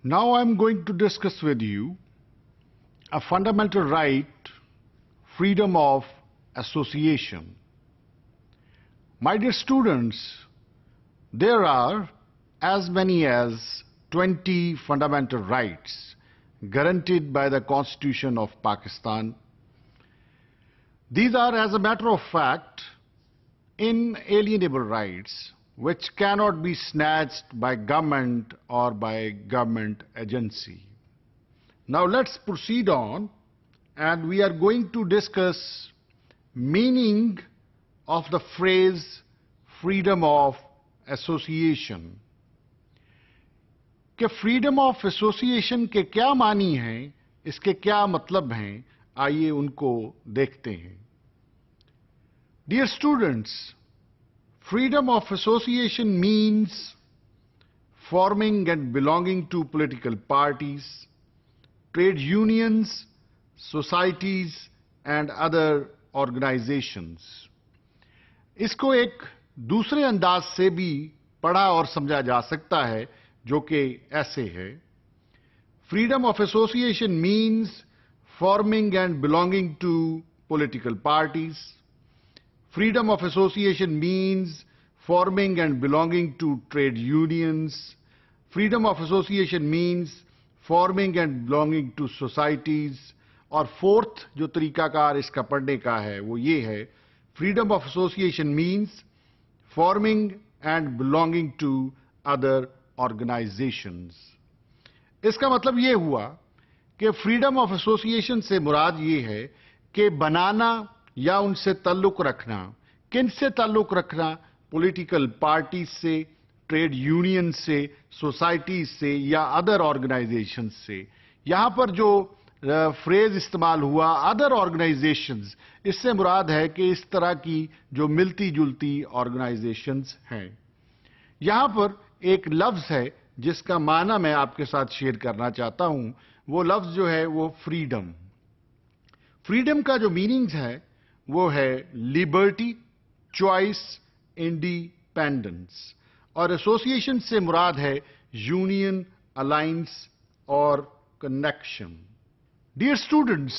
Now I'm going to discuss with you a fundamental right, freedom of association. My dear students, there are as many as 20 fundamental rights guaranteed by the Constitution of Pakistan. These are, as a matter of fact, inalienable rights which cannot be snatched by government or by government agency. Now let's proceed on, and we are going to discuss meaning of the phrase freedom of association. कि freedom of association के क्या मानी हैं, इसके क्या मतलब हैं, आइए उनको देखते हैं. Dear students, freedom of association means forming and belonging to political parties, trade unions, societies and other organizations. इसको एक दूसरे अंदाज से भी पढ़ा और समझा जा सकता है, जो कि ऐसे है. Freedom of association means forming and belonging to political parties. Freedom of association means forming and belonging to trade unions. Freedom of association means forming and belonging to societies. और फोर्थ जो तरीकाकार इसका पढ़ने का है वो ये है, freedom of association means forming and belonging to other organizations. इसका मतलब ये हुआ कि फ्रीडम ऑफ एसोसिएशन से मुराद ये है कि बनाना या उनसे ताल्लुक रखना. किन से ताल्लुक रखना? पॉलिटिकल पार्टी से, ट्रेड यूनियन से, सोसाइटी से या अदर ऑर्गेनाइजेशन से. यहां पर जो फ्रेज इस्तेमाल हुआ अदर ऑर्गेनाइजेशंस, इससे मुराद है कि इस तरह की जो मिलती जुलती ऑर्गेनाइजेशंस हैं. यहां पर एक लफ्ज है जिसका माना मैं आपके साथ शेयर करना चाहता हूं. वो लफ्ज जो है वो फ्रीडम. फ्रीडम का जो मीनिंग्स है वो है लिबर्टी, चॉइस, इंडिपेंडेंस. और एसोसिएशन से मुराद है यूनियन, अलायंस और connection. Dear students,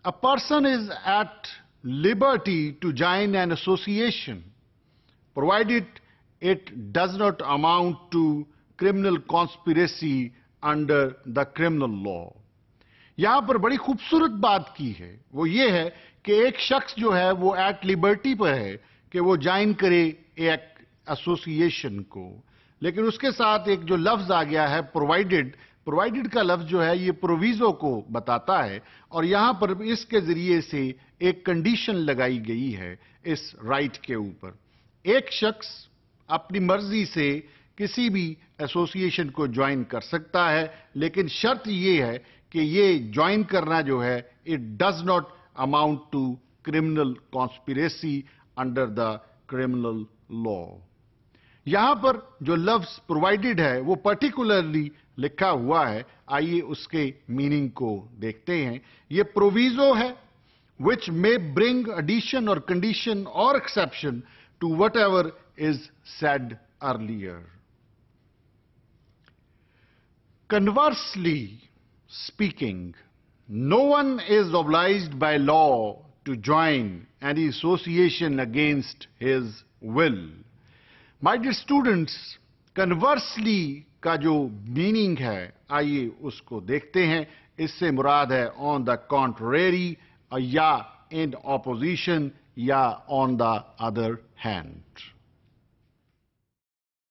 a person is at liberty to join an association provided it does not amount to criminal conspiracy under the criminal law. यहां पर बड़ी खूबसूरत बात की है, वो ये है कि एक शख्स जो है वो एट लिबर्टी पर है कि वो ज्वाइन करे एक एसोसिएशन को. लेकिन उसके साथ एक जो लफ्ज आ गया है प्रोवाइडेड, प्रोवाइडेड का लफ्ज जो है ये प्रोविजो को बताता है. और यहां पर इसके जरिए से एक कंडीशन लगाई गई है इस राइट के ऊपर. एक शख्स अपनी मर्जी से किसी भी एसोसिएशन को ज्वाइन कर सकता है, लेकिन शर्त ये है कि ये ज्वाइन करना जो है it does not amount to criminal conspiracy under the criminal law. यहां पर जो लफ्ज प्रोवाइडेड है वो पर्टिकुलरली लिखा हुआ है. आइए उसके मीनिंग को देखते हैं. ये प्रोविजो है which may bring addition or condition or exception to whatever is said earlier. Conversely speaking, no one is obliged by law to join any association against his will. My dear students, conversely का जो meaning है आइए उसको देखते हैं. इससे मुराद है on the contrary या in opposition या on the other hand.